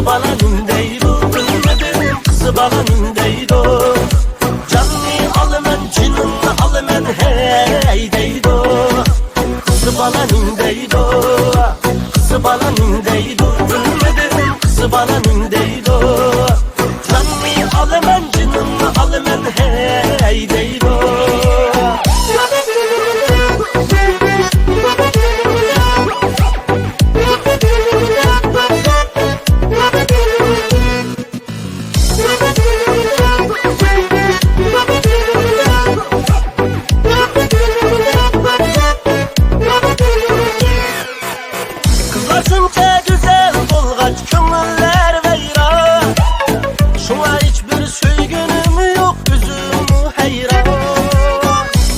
balanın deydu, bilmedim kızı balanın deydu. Canını alımen, cinini alımen hey deydu. Kızı balanın deydu, kızı balanın deydu, bilmedim kızı balanın deydu. Canını alımen, cinini alımen hey deydu. Kızlarınca güzel bolgaç köngüller veyran. Şuna hiçbir söygünüm yok, üzümü heyran.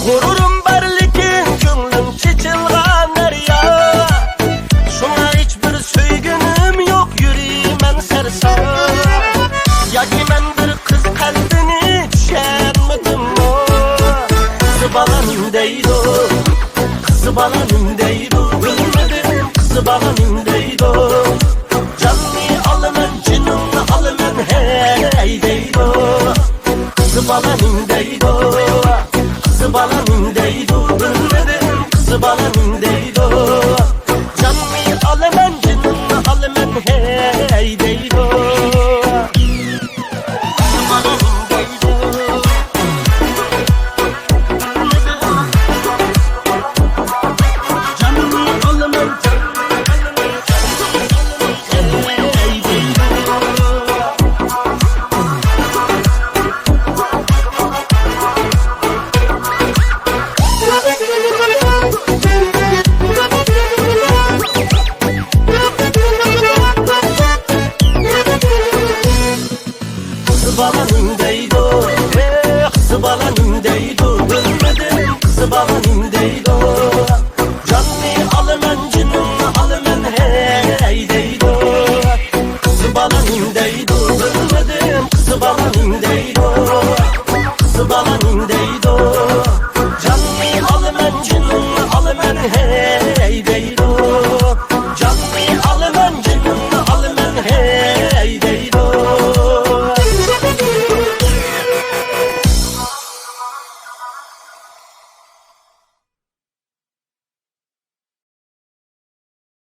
Gururum berlikin gönlüm çiçilgan derya. Şuna hiçbir söygünüm yok, yüreğimen sersan. Ya ki men bir kız kalbini düşenmedim o. Kızı balanın deydu, kızı balanın deydu, bilmedim kızı balanın deydu. Canını alımen, cinini alımen hey deydu. Kızı balanın deydu, kızı balanın deydu, bilmedim kızı balanın deydu. Canını alımen, cinini alımen hey deydu. Kızı balanın deydu. Kızı balanın deydu, kızı balanın deydu, bilmedim kızı balanın deydu. Canını alımen, cinini alımen hey deydu. Kızı balanın deydu.